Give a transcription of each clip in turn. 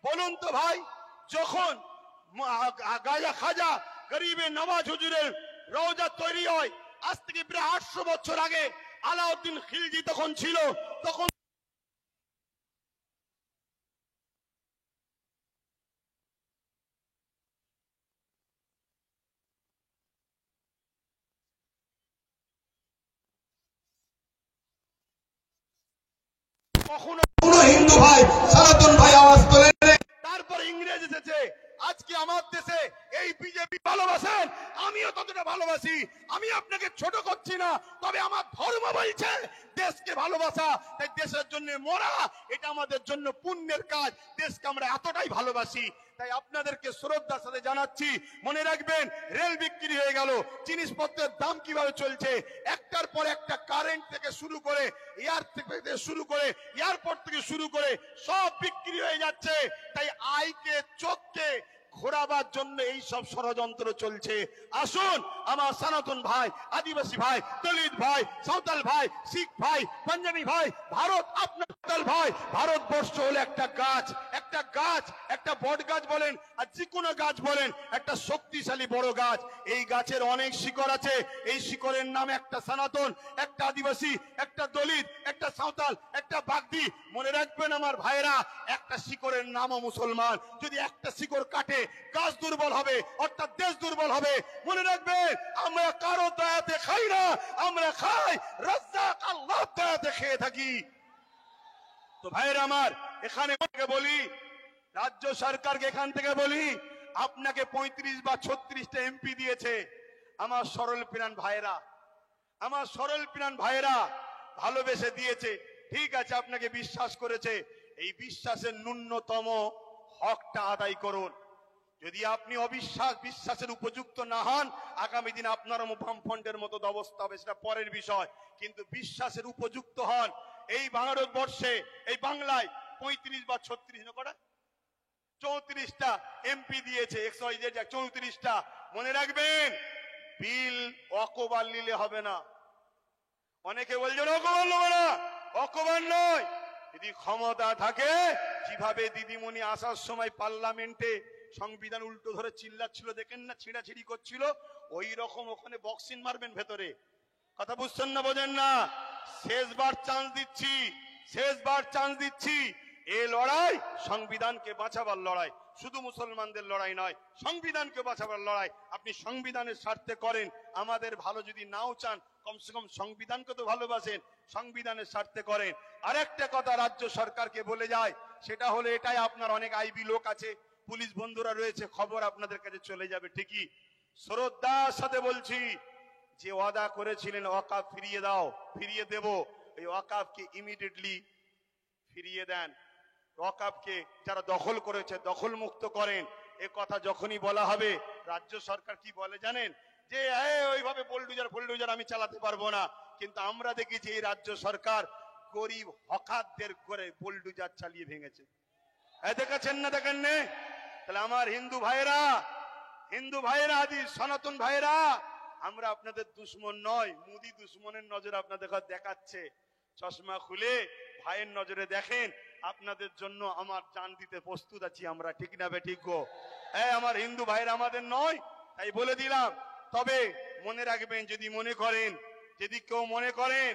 বলুন তো ভাই, যখন গাজা খাজা গরিবে নওয়াজ হুজুরের রওজা তৈরি হয় আজ থেকে প্রায় 800 বছর আগে, আলাউদ্দিন খিলজি তখন ছিল, তখন কখনো হিন্দু ভাই সনাতন ভাই আওয়াজ তোলেন। তারপর ইংরেজ এসেছে। আজকে আমার দেশে এই বিজেপি ভালোবাসেন, আমিও ততটা ভালোবাসি। আমি আপনাকে ছোট করছি না, তবে আমার ধর্ম বলছে দেশকে ভালোবাসা, তাই দেশের জন্য মরা এটা আমাদের জন্য পুণ্যের কাজ। দেশকে আমরা এতটাই ভালোবাসি, তাই আপনাদেরকে শ্রদ্ধার সাথে জানাচ্ছি, মনে রাখবেন রেল বিক্রি হয়ে গেল, জিনিসপত্রের দাম কিভাবে চলছে, একটার পর একটা, কারেন্ট থেকে শুরু করে এয়ারপোর্ট থেকে শুরু করে সব বিক্রি হয়ে যাচ্ছে। তাই আইকে চোখকে ঘোরাবার জন্য এই সব ষড়যন্ত্র চলছে। আসুন আমার সনাতন ভাই, আদিবাসী ভাই, দলিত ভাই, সাঁওতাল ভাই, শিখ ভাই, পাঞ্জাবি ভাই, ভারত আপনার ভাই, ভারতবর্ষ হলো একটা গাছ, একটা বট গাছ বলেন আর যে কোনো গাছ বলেন, একটা শক্তিশালী বড় গাছ। এই গাছের অনেক শিকড় আছে, এই শিকড়ের নাম একটা সনাতন, একটা আদিবাসী, একটা দলিত, একটা সাঁওতাল, একটা বাগদি। মনে রাখবেন আমার ভাইরা, একটা শিকড়ের নামও মুসলমান। যদি একটা শিকড় কাটে গাছ দুর্বল হবে, অর্থাৎ দেশ দুর্বল হবে। মনে রাখবেন আমরা কারো দয়াতে খাই না, আমরা খাই রাজ্জাক আল্লাহর দয়াতে খেয়ে থাকি। তো ভাইরা আমার, এখানে বলি, রাজ্য সরকারকে এখান থেকে বলি, আপনাকে 35 বা 36টা এমপি দিয়েছে আমার সরল প্রাণ ভাইয়েরা, ভালোবেসে দিয়েছে, ঠিক আছে, আপনাকে বিশ্বাস করেছে। এই বিশ্বাসের ন্যূনতম হকটা আদায় করুন। যদি আপনি বিশ্বাসের উপযুক্ত না হন, আগামী দিনে আপনার বামফ্রন্টের মতো অবস্থা হবে, সেটা পরের বিষয়। কিন্তু বিশ্বাসের উপযুক্ত হন। এই ভারতবর্ষে, এই বাংলায় 35 বা 34টা এমপি দিয়েছে, 34টা। মনে রাখবেন, বিল অকবার নিলে হবে না। অনেকে বলছেন অকবার নেবে না, অকবার নয়। যদি ক্ষমতা থাকে, যেভাবে দিদিমণি আসার সময় পার্লামেন্টে সংবিধান উল্টো ধরে চিল্লাচ্ছিল, দেখেন না, ছিঁড়াছিড়ি করছিল, ওই রকম ওখানে বক্সিং মারবেন ভেতরে। কথা বুঝছেন না, বোঝেন না? শেষবার চান্স দিচ্ছি। এই লড়াই সংবিধানকে বাঁচাবার লড়াই, শুধু মুসলমানদের লড়াই নয়, সংবিধানকে বাঁচাবার লড়াই। আপনি সংবিধানের স্বার্থে করেন, আমাদের ভালো যদি নাও চান, কমসে কম সংবিধানকে তো ভালোবাসেন, সংবিধানের স্বার্থে করেন। আরেকটা কথা রাজ্য সরকারকে বলে যায়, সেটা হলো এটাই, আপনার অনেক আইবি লোক আছে, পুলিশ বন্ধুরা রয়েছে, খবর আপনাদের কাছে চলে যাবে ঠিকই। শ্রদ্ধার সাথে বলছি, যে ওয়াদা করেছিলেন ওয়াকাফ ফিরিয়ে দেব, এই ওয়াকাফকে ইমিডিয়েটলি ফিরিয়ে দেন। ওয়াকাফকে যারা দখল করেছে দখল মুক্ত করেন। এ কথা যখনই বলা হবে, রাজ্য সরকার কি বলে জানেন? যে ওইভাবে বোলডুজার আমি চালাতে পারবো না। কিন্তু আমরা দেখেছি এই রাজ্য সরকার গরিব হকারদের করে বোলডুজার চালিয়ে ভেঙেছে। দেখেছেন না? দেখেন না? তাহলে আমার হিন্দু ভাইয়েরা, আদি সনাতন ভাইয়েরা, আমরা আপনাদের দুশ্মন নয়। মুদি দুশ্মনের নজর আপনাদের দেখাচ্ছে, চশমা খুলে ভাইয়ের নজরে দেখেন। আপনাদের জন্য আমার জান দিতে প্রস্তুত আছি আমরা, ঠিক না বেঠিক গো? আমার হিন্দু ভাইয়েরা আমাদের নয়, তাই বলে দিলাম। তবে মনে রাখবেন, যদি কেউ মনে করেন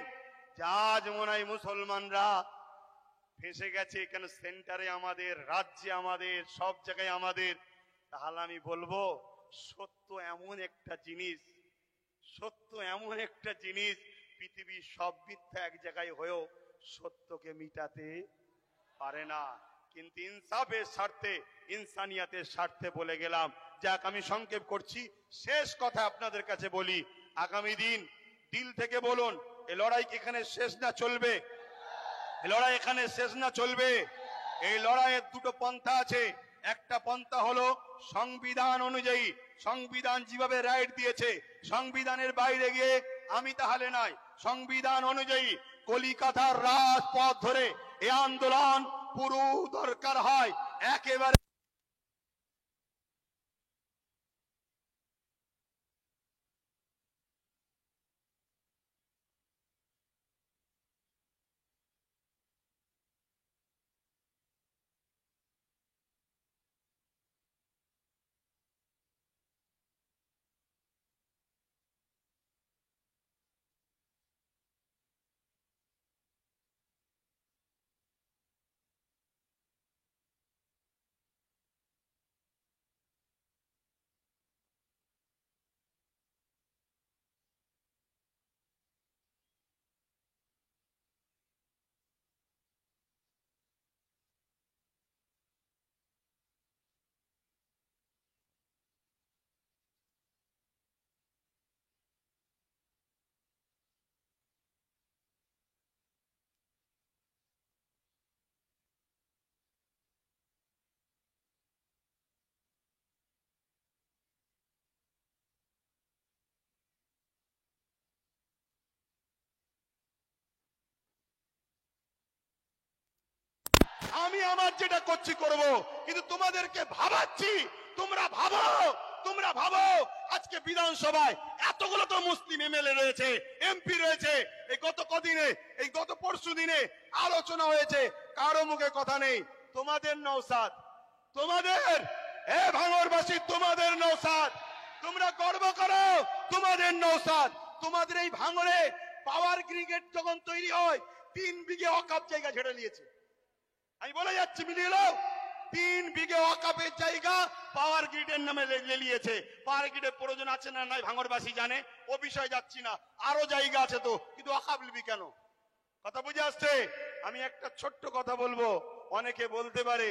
যে আজ মনে হয় মুসলমানরা ফেঁসে গেছে, এখানে সেন্টারে আমাদের, রাজ্যে আমাদের, সব জায়গায় আমাদের, তাহলে আমি বলবো, সত্য এমন একটা জিনিস, পৃথিবীর সব মিথ্যা এক জায়গায় হয়েও সত্যকে মিটাতে পারে না। কিন্তু ইনসাফের স্বার্থে, ইনসানিয়াতের স্বার্থে বলে গেলাম। যাক, আমি সংক্ষেপ করছি, শেষ কথা আপনাদের কাছে বলি, আগামী দিন দিল থেকে বলুন, এই লড়াই এখানে শেষ না চলবে। এই লড়াইয়ের দুটো পন্থা আছে। একটা পন্থা হলো সংবিধান অনুযায়ী, সংবিধান যেভাবে রাইট দিয়েছে, সংবিধানের বাইরে গিয়ে আমি তাহলে নয়, সংবিধান অনুযায়ী কলিকাতার রাজপথ ধরে এই আন্দোলন পুরো দরকার হয় একেবারে আমি আমার যেটা করছি করব, কিন্তু তোমাদেরকে ভাবাচ্ছি। তোমরা ভাবো আজকে বিধানসভায় এতগুলো তো মুসলিম এমএলএ রয়েছে, এমপি রয়েছে। এই গত পরশু দিনে আলোচনা হয়েছে, কারো মুখে কথা নেই। তোমাদের নওশাদ, তোমাদের ভাঙড়বাসী, তোমাদের নওশাদ, তোমরা গর্ব করো তোমাদের নওশাদ। তোমাদের এই ভাঙড়ে পাওয়ার গ্রিগেড যখন তৈরি হয় 3 বিঘে অকাপ জায়গা ছেড়ে নিয়েছে। আমি বলে যাচ্ছি, মিলিয়ে নাও, 3 বিঘে অকাপের জায়গা পাওয়ার গ্রিডের নামে নিয়েছে। পাওয়ার গ্রিডের প্রয়োজন আছে না নাই ভাঙড়বাসী জানে, ও বিষয়ে যাচ্ছি না। আরো জায়গা আছে তো, কিন্তু অকাপ নিবি কেন? কথা বুঝে আসছে? আমি একটা ছোট্ট কথা বলবো। অনেকে বলতে পারে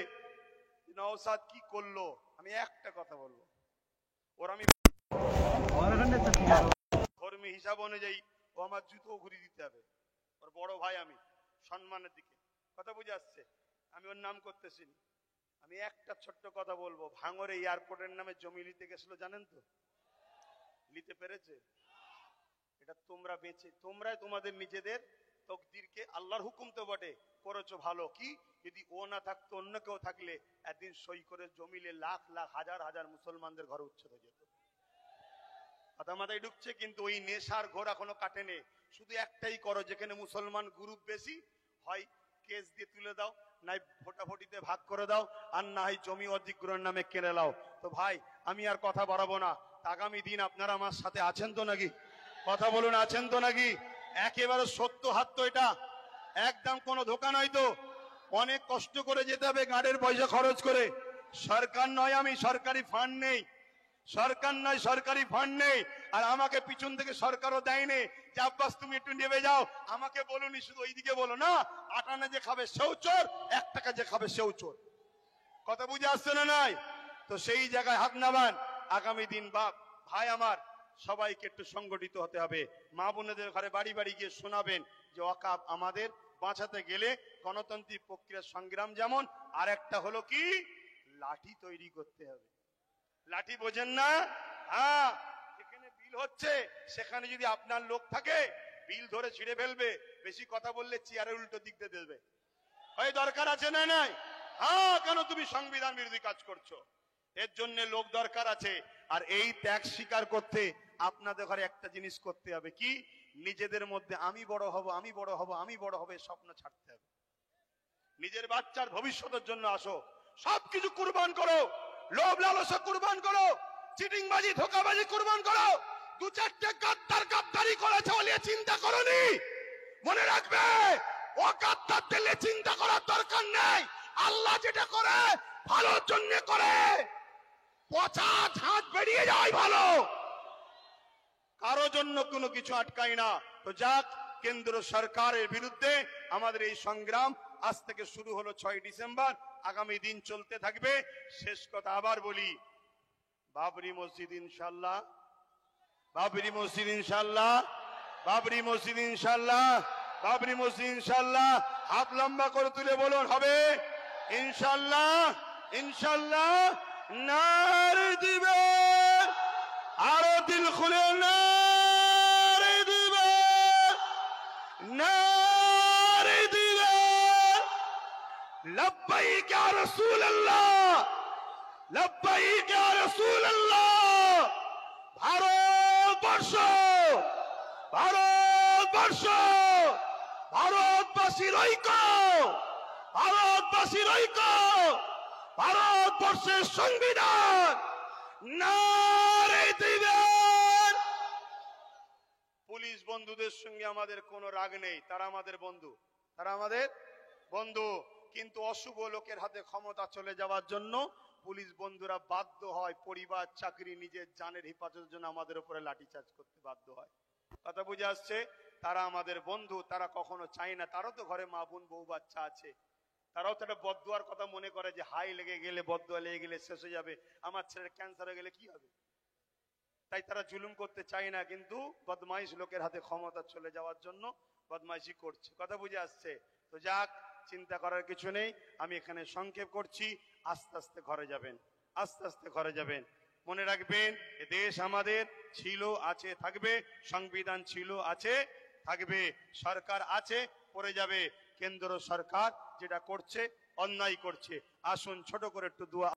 নওশাদ কি করলো, আমি একটা কথা বলবো, ওর আমি ধর্মী হিসাব অনুযায়ী ও আমার জুতো ঘুরিয়ে দিতে হবে। ওর বড় ভাই আমি, সম্মানের দিকে। কথা বুঝে আসছে? আমি ওর নাম করতেছি না। আমি একটা ছোট্ট কথা বলবো, ভাঙড়ে এয়ারপোর্টের নামে জমি নিতে গেছিল, জানেন তো? নিতে পেরেছে? এটা তোমরাই তোমাদের নিজেদের তকদিরকে, আল্লাহর হুকুম তো বটে, করেছো ভালো। কি যদি ও না থাকতো, অন্য কেউ থাকলে একদিন সই করে জমিলে লাখ লাখ হাজার হাজার মুসলমানদের ঘরে উচ্ছেদ হয়ে যেত। কথা মাথায় ঢুকছে? কিন্তু ওই নেশার ঘোর এখনো কাটেনি। শুধু একটাই করো, যেখানে মুসলমান গ্রুপ বেশি হয় কেস দিয়ে তুলে দাও, নাই ভোটাভুটিতে ভাগ করে দাও, আর না হয় জমি অধিগ্রহণ নামে কেড়ে নাও। তো ভাই আমি আর কথা বাড়াবো না। আগামী দিন আপনারা আমার সাথে আছেন তো নাকি? কথা বলুন, আছেন তো নাকি? একেবারে সত্য হাত তো এটা, একদম কোনো ধোকা নয় তো। অনেক কষ্ট করে যেতে হবে, গাড়ির পয়সা খরচ করে। সরকার নয়, আমি সরকারি ফান্ড নেই, সরকারি ফান্ড নেই। আর আমাকে পিছন থেকে সরকারও দেয়নি যে আব্বাস তুমি একটু নেমে যাও। আমাকে বলুনি শুধু ওইদিকে বলো না, 8 আনা যে খাবে সেও চোর, 1 টাকা যে খাবে সেও চোর। কথা বুঝে আসছে না নাই? তো সেই জায়গায় হাত নামান। আগামী দিন ভাই আমার, সবাইকে একটু সংগঠিত হতে হবে। মা বোনেদের ঘরে বাড়ি বাড়ি গিয়ে শোনাবেন যে ওয়াকাব আমাদের বাঁচাতে গেলে গণতান্ত্রিক প্রক্রিয়ার সংগ্রাম যেমন, আর একটা হলো কি, লাঠি তৈরি করতে হবে। লাঠি বোঝেন না? হ্যাঁ, এখানে বিল হচ্ছে, সেখানে যদি আপনার লোক থাকে বিল ধরে ছিঁড়ে ফেলবে। বেশি কথা বললে চেয়ারের উল্টো দিক দিয়ে দেবে। হয় দরকার আছে না নাই? হ্যাঁ, কেন তুমি সংবিধান বিরোধী কাজ করছো? এর জন্য লোক দরকার আছে। আর এই ত্যাগ স্বীকার করতে আপনাদের ঘরে একটা জিনিস করতে হবে, কি? নিজেদের মধ্যে আমি বড় হব, আমি বড় হব, আমি বড় হবে স্বপ্ন ছাড়তে হবে। নিজের বাচ্চার ভবিষ্যতের জন্য আসো, সবকিছু কুরবান করো। লোভ লালসা কুরবান করো, চিটিংবাজি ধোঁকাবাজি কুরবান করো। 2-4টে গাদ্দারি করেছে বলে চিন্তা করনি। মনে রাখবে, ও গাদ্দারদের নিয়ে চিন্তা করার দরকার নেই। আল্লাহ যেটা করে ভালোর জন্য করে। পচা ঝাঁট বেরিয়ে যায় ভালো, কারো জন্য কোনো কিছু আটকায় না। তো যাক, কেন্দ্র সরকারের বিরুদ্ধে আমাদের এই সংগ্রাম আজ থেকে শুরু হলো 6 ডিসেম্বর, আগামী দিন চলতে থাকবে। শেষ কথা আবার বলি, বাবরি মসজিদ ইনশাল্লাহ, বাবরি মসজিদ ইনশাল্লাহ, বাবরি মসজিদ ইনশাল্লাহ, বাবরি মসজিদ ইনশাল্লাহ। হাত লম্বা করে তুলে বলুন, হবে ইনশাল্লাহ, ইনশাল্লাহ। নারে দিবে, আরো দিল খুলে নারে দিবে, নারে দিবে। লব্বাইক ইয়া রাসূলুল্লাহ, লব্বাইক ইয়া রাসূলুল্লাহ। ভারতবর্ষ, ভারতবর্ষ, ভারতবাসীর ঐক্য, ভারতবাসীর ঐক্য, ভারতবর্ষের সংবিধান নারে দিবেন। পুলিশ বন্ধুদের সঙ্গে আমাদের কোনো রাগ নেই, তারা আমাদের বন্ধু, তারা আমাদের বন্ধু। কিন্তু অশুভ লোকের হাতে ক্ষমতা চলে যাওয়ার জন্য পুলিশ বন্ধুরা বাধ্য হয় পরিবার, চাকরি, নিজের জানের হেফাজতের জন্য আমাদের উপরে লাঠিচার্জ করতে বাধ্য হয়। কথা বুঝে আসছে? তারা আমাদের বন্ধু, তারা কখনো চায় না, তারও তো ঘরে মা বোন বউ বাচ্চা আছে, তারাও তো একটা বদদুয়ার কথা মনে করে যে হাই লেগে গেলে, বদদুয়া লেগে গেলে শেষ হয়ে যাবে, আমার ছেলের ক্যান্সার হয়ে গেলে কি হবে। তাই তারা জুলুম করতে চায় না, কিন্তু বদমাইশ লোকের হাতে ক্ষমতা চলে যাওয়ার জন্য বদমাইশি করছে। কথা বুঝে আসছে? তো যাক, চিন্তা করার কিছু নেই। আমি এখানে সংক্ষেপ করছি, আস্তে আস্তে ঘরে যাবেন, আস্তে আস্তে ঘরে যাবেন। মনে রাখবেন, এ দেশ আমাদের ছিল, আছে, থাকবে। সংবিধান ছিল, আছে, থাকবে। সরকার আছে, পড়ে যাবে। কেন্দ্র সরকার যেটা করছে অন্যায় করছে। আসুন ছোট করে একটু দোয়া